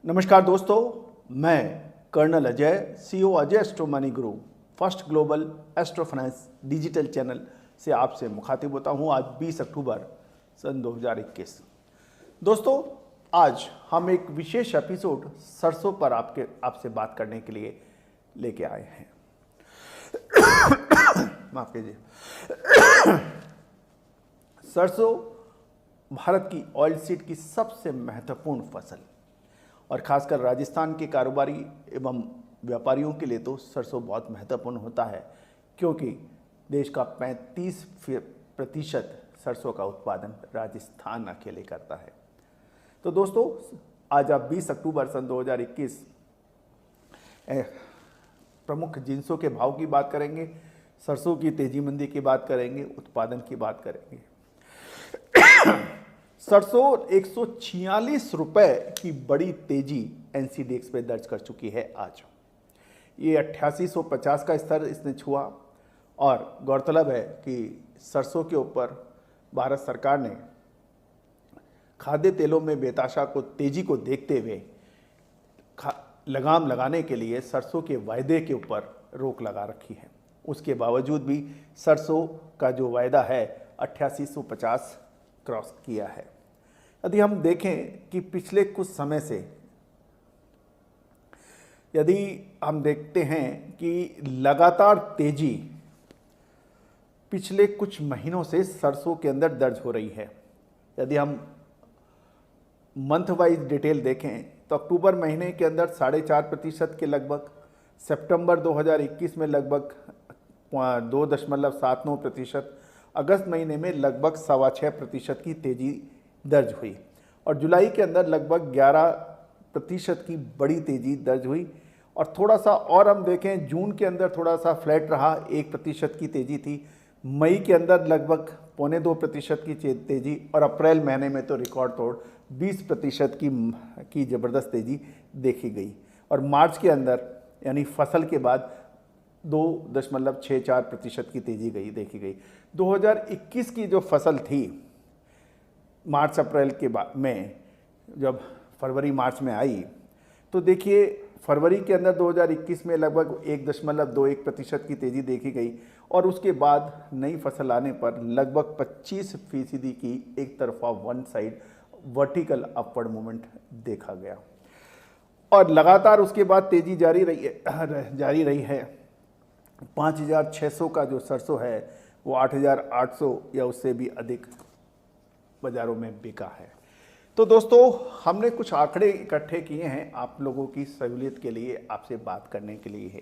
नमस्कार दोस्तों, मैं colonel Ajay, CEO Ajay astro money guru, first global astro finance digital channel से आपसे मुखातिब होता हूं। आज 20 अक्टूबर सन 2021। दोस्तों, आज हम एक विशेष एपिसोड सरसों पर आपसे बात करने के लिए लेके आए हैं। माफ कीजिए। सरसों भारत की ऑयल सीड की सबसे महत्वपूर्ण फसल और खासकर राजस्थान के कारोबारी एवं व्यापारियों के लिए तो सरसों बहुत महत्वपूर्ण होता है, क्योंकि देश का 35% सरसों का उत्पादन राजस्थान अकेले करता है। तो दोस्तों, आज आप 20 अक्टूबर सन 2021 प्रमुख जिंसों के भाव की बात करेंगे, सरसों की तेजी मंदी की बात करेंगे, उत्पादन की बात करेंगे। सरसों 146 रुपए की बड़ी तेजी एनसीडीएक्स पे दर्ज कर चुकी है। आज ये 8850 का स्तर इसने छुआ और गौरतलब है कि सरसों के ऊपर भारत सरकार ने खाद्य तेलों में बेताशा को तेजी को देखते हुए लगाम लगाने के लिए सरसों के वायदे के ऊपर रोक लगा रखी है। उसके बावजूद भी सरसों का जो वायदा है 8850 क्रॉस किया है। यदि हम देखें कि पिछले कुछ समय से यदि हम देखते हैं कि लगातार तेजी पिछले कुछ महीनों से सरसों के अंदर दर्ज हो रही है। यदि हम मंथ वाइज डिटेल देखें तो अक्टूबर महीने के अंदर 4.5% के लगभग, सितंबर 2021 में लगभग 2.79%, अगस्त महीने में लगभग 6.25% की तेजी दर्ज हुई और जुलाई के अंदर लगभग 11% की बड़ी तेजी दर्ज हुई। और थोड़ा सा और हम देखें, जून के अंदर थोड़ा सा फ्लैट रहा, 1% की तेजी थी। मई के अंदर लगभग 0.25% की तेजी और अप्रैल महीने में तो रिकॉर्ड तोड़ 20% की ज़बरदस्त तेजी देखी गई। और मार्च के अंदर यानी फसल के बाद 2.64% की तेजी देखी गई। 2021 की जो फसल थी मार्च अप्रैल के बाद में, जब फरवरी मार्च में आई तो देखिए फरवरी के अंदर 2021 में लगभग 1.21% की तेज़ी देखी गई और उसके बाद नई फसल आने पर लगभग 25% की एक तरफा one side vertical upward movement देखा गया और लगातार उसके बाद तेज़ी जारी रही है। 5600 का जो सरसों है वो 8800 या उससे भी अधिक बाज़ारों में बिका है। तो दोस्तों, हमने कुछ आंकड़े इकट्ठे किए हैं आप लोगों की सहूलियत के लिए, आपसे बात करने के लिए है।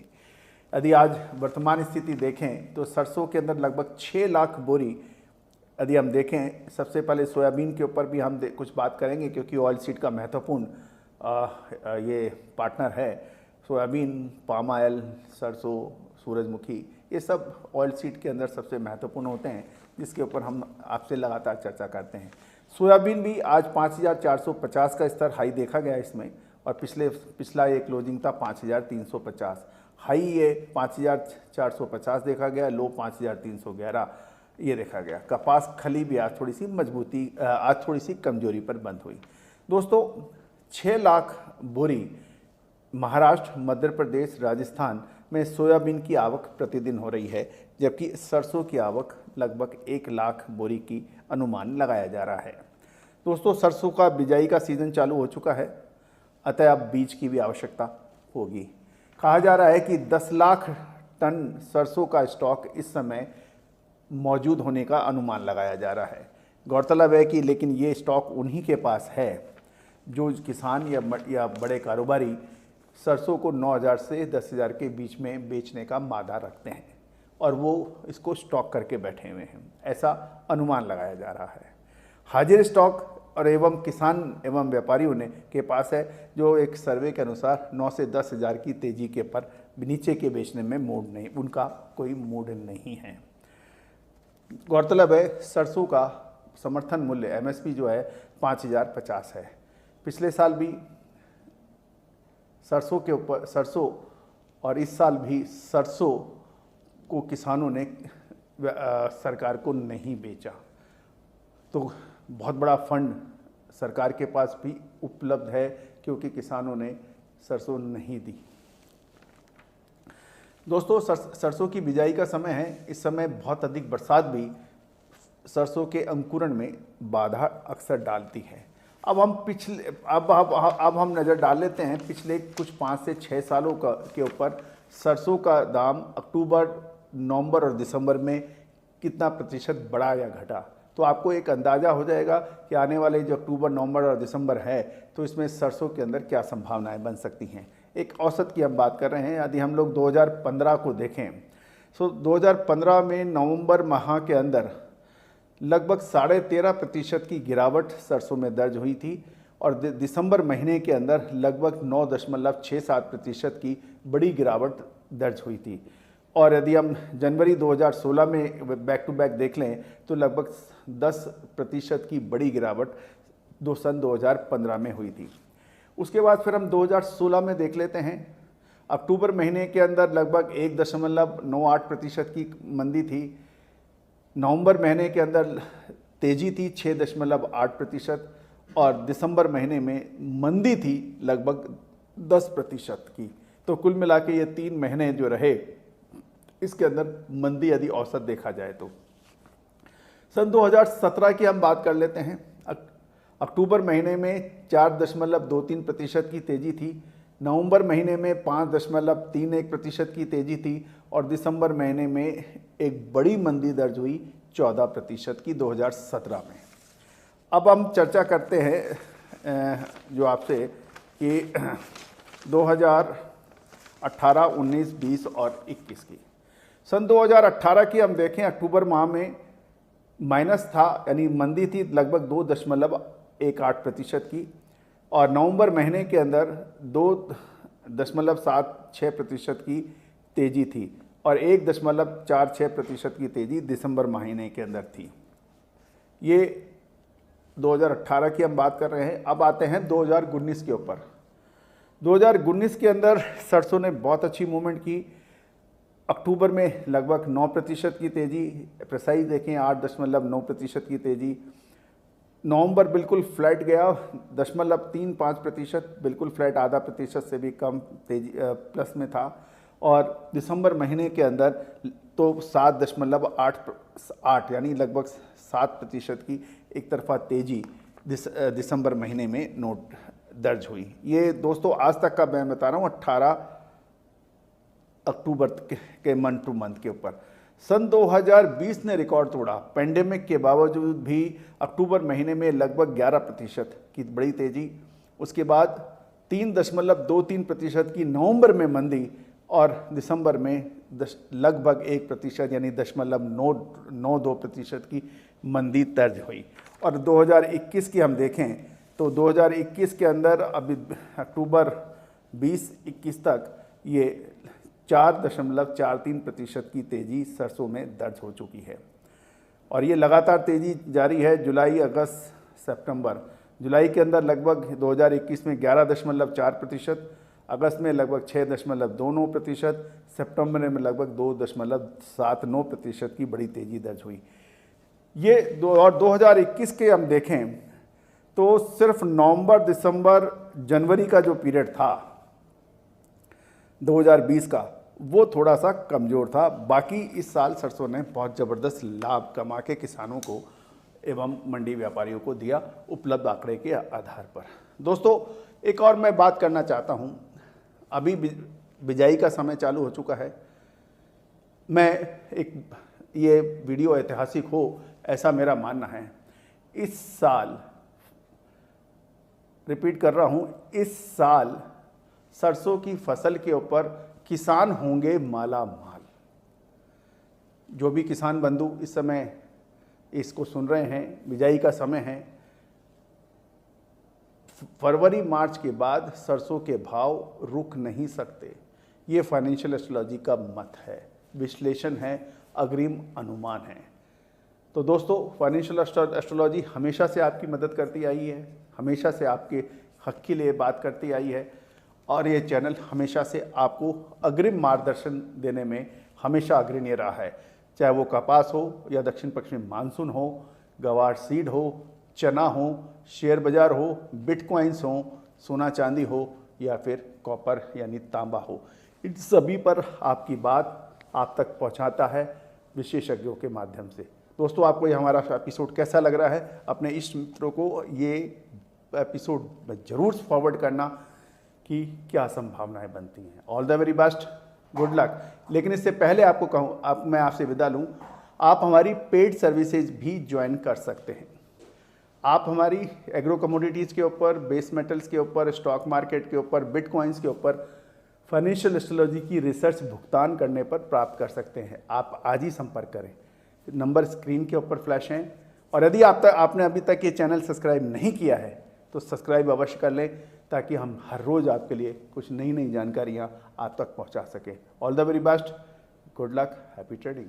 यदि आज वर्तमान स्थिति देखें तो सरसों के अंदर लगभग 6 लाख बोरी, यदि हम देखें, सबसे पहले सोयाबीन के ऊपर भी हम कुछ बात करेंगे क्योंकि ऑयल सीड का महत्वपूर्ण ये पार्टनर है। सोयाबीन, पाम ऑयल, सरसों, सूरजमुखी, ये सब ऑयल सीड के अंदर सबसे महत्वपूर्ण होते हैं, जिसके ऊपर हम आपसे लगातार चर्चा करते हैं। सोयाबीन भी आज 5450 का स्तर हाई देखा गया इसमें और पिछला एक क्लोजिंग था 5350, हाई ये 5450 देखा गया, लो 5311 ये देखा गया। कपास खली भी आज थोड़ी सी कमजोरी पर बंद हुई। दोस्तों, 6 लाख बोरी महाराष्ट्र, मध्य प्रदेश, राजस्थान में सोयाबीन की आवक प्रतिदिन हो रही है, जबकि सरसों की आवक लगभग 1 लाख बोरी की अनुमान लगाया जा रहा है। दोस्तों, सरसों का बिजाई का सीज़न चालू हो चुका है, अतः अब बीज की भी आवश्यकता होगी। कहा जा रहा है कि 10 लाख टन सरसों का स्टॉक इस समय मौजूद होने का अनुमान लगाया जा रहा है। गौरतलब है कि लेकिन ये स्टॉक उन्हीं के पास है जो किसान या बड़े कारोबारी सरसों को 9000 से 10000 के बीच में बेचने का मादा रखते हैं और वो इसको स्टॉक करके बैठे हुए हैं, ऐसा अनुमान लगाया जा रहा है। हाजिर स्टॉक और एवं किसान एवं व्यापारियों के पास है, जो एक सर्वे के अनुसार 9 से 10,000 की तेजी के पर नीचे के बेचने में उनका कोई मूड नहीं है। गौरतलब है सरसों का समर्थन मूल्य एमएसपी जो है 5050 है। पिछले साल भी सरसों और इस साल भी सरसों को किसानों ने सरकार को नहीं बेचा, तो बहुत बड़ा फंड सरकार के पास भी उपलब्ध है क्योंकि किसानों ने सरसों नहीं दी। दोस्तों, सरसों की बिजाई का समय है। इस समय बहुत अधिक बरसात भी सरसों के अंकुरण में बाधा अक्सर डालती है। अब हम नज़र डाल लेते हैं पिछले कुछ 5 से 6 सालों के ऊपर सरसों का दाम अक्टूबर, नवंबर और दिसंबर में कितना प्रतिशत बढ़ा या घटा। तो आपको एक अंदाज़ा हो जाएगा कि आने वाले जो अक्टूबर, नवंबर और दिसंबर है तो इसमें सरसों के अंदर क्या संभावनाएं बन सकती हैं। एक औसत की हम बात कर रहे हैं। यदि हम लोग 2015 को देखें तो 2015 में नवंबर माह के अंदर लगभग 13.5% की गिरावट सरसों में दर्ज हुई थी और दिसंबर महीने के अंदर लगभग 9.67% की बड़ी गिरावट दर्ज हुई थी। और यदि हम जनवरी 2016 में बैक टू बैक देख लें तो लगभग 10% की बड़ी गिरावट सन 2015 में हुई थी। उसके बाद फिर हम 2016 में देख लेते हैं। अक्टूबर महीने के अंदर लगभग 1.98% की मंदी थी। नवंबर महीने के अंदर तेजी थी 6.8% और दिसंबर महीने में मंदी थी लगभग 10% की। तो कुल मिला के ये 3 महीने जो रहे इसके अंदर मंदी यदि औसत देखा जाए तो सन 2017 की हम बात कर लेते हैं। अक्टूबर महीने में 4.23% की तेजी थी, नवंबर महीने में 5.31% की तेजी थी और दिसंबर महीने में एक बड़ी मंदी दर्ज हुई 14% की 2017 में। अब हम चर्चा करते हैं जो आपसे कि 2018, 19, 20 और 21 की। सन 2018 की हम देखें, अक्टूबर माह में माइनस था, यानी मंदी थी लगभग 2.18% की और नवंबर महीने के अंदर 2.76% की तेजी थी और 1.46% की तेजी दिसंबर महीने के अंदर थी। ये 2018 की हम बात कर रहे हैं। अब आते हैं 2019 के ऊपर। 2019 के अंदर सरसों ने बहुत अच्छी मूवमेंट की। अक्टूबर में लगभग 9% की तेज़ी, प्रिसाइज देखें 8.9% की तेज़ी। नवंबर बिल्कुल फ्लैट गया 0.35%, बिल्कुल फ्लैट, आधा प्रतिशत से भी कम तेजी प्लस में था और दिसंबर महीने के अंदर तो 7.88 यानी लगभग 7% की एक तरफा तेज़ी दिसंबर महीने में नोट दर्ज हुई। ये दोस्तों आज तक का मैं बता रहा हूँ 18 अक्टूबर के मंथ टू मंथ के ऊपर। सन 2020 ने रिकॉर्ड तोड़ा। पेंडेमिक के बावजूद भी अक्टूबर महीने में लगभग 11% की बड़ी तेज़ी, उसके बाद 3.23% की नवंबर में मंदी और दिसंबर में लगभग 1% यानी 0.92% की मंदी दर्ज हुई। और 2021 की हम देखें तो 2021 के अंदर अभी अक्टूबर 2021 तक ये 4.43% की तेज़ी सरसों में दर्ज हो चुकी है और ये लगातार तेज़ी जारी है। जुलाई, अगस्त, सितंबर। जुलाई के अंदर लगभग 2021 में 11.4%, अगस्त में लगभग 6.29%, सितंबर में लगभग 2.79% की बड़ी तेज़ी दर्ज हुई। ये और 2021 के हम देखें तो सिर्फ नवंबर, दिसंबर, जनवरी का जो पीरियड था 2020 का, वो थोड़ा सा कमज़ोर था। बाकी इस साल सरसों ने बहुत ज़बरदस्त लाभ कमा के किसानों को एवं मंडी व्यापारियों को दिया उपलब्ध आंकड़े के आधार पर। दोस्तों, एक और मैं बात करना चाहता हूँ। अभी बिजाई का समय चालू हो चुका है। ये वीडियो ऐतिहासिक हो ऐसा मेरा मानना है। इस साल, रिपीट कर रहा हूँ, इस साल सरसों की फसल के ऊपर किसान होंगे माला माल। जो भी किसान बंधु इस समय इसको सुन रहे हैं, बिजाई का समय है। फरवरी, मार्च के बाद सरसों के भाव रुक नहीं सकते। ये फाइनेंशियल एस्ट्रोलॉजी का मत है, विश्लेषण है, अग्रिम अनुमान है। तो दोस्तों, फाइनेंशियल एस्ट्रोलॉजी हमेशा से आपकी मदद करती आई है, हमेशा से आपके हक के लिए बात करती आई है और ये चैनल हमेशा से आपको अग्रिम मार्गदर्शन देने में हमेशा अग्रणी रहा है। चाहे वो कपास हो या दक्षिण पश्चिमी मानसून हो, गवार सीड हो, चना हो, शेयर बाजार हो, बिटकॉइंस हो, सोना चांदी हो या फिर कॉपर यानी तांबा हो, इन सभी पर आपकी बात आप तक पहुंचाता है विशेषज्ञों के माध्यम से। दोस्तों, आपको ये हमारा एपिसोड कैसा लग रहा है, अपने इष्ट मित्रों को ये एपिसोड में ज़रूर फॉरवर्ड करना कि क्या संभावनाएं बनती हैं। All the very best, good luck. लेकिन इससे पहले आपको कहूँ, मैं आपसे विदा लूँ, आप हमारी पेड सर्विसेज भी ज्वाइन कर सकते हैं। आप हमारी एग्रो कमोडिटीज़ के ऊपर, बेस मेटल्स के ऊपर, स्टॉक मार्केट के ऊपर, बिटकॉइंस के ऊपर फाइनेंशियल एस्ट्रोलॉजी की रिसर्च भुगतान करने पर प्राप्त कर सकते हैं। आप आज ही संपर्क करें, नंबर स्क्रीन के ऊपर फ्लैश हैं। और यदि आपने अभी तक ये चैनल सब्सक्राइब नहीं किया है तो सब्सक्राइब अवश्य कर लें, ताकि हम हर रोज़ आपके लिए कुछ नई नई जानकारियाँ आप तक पहुँचा सकें। All the very best, good luck, happy trading.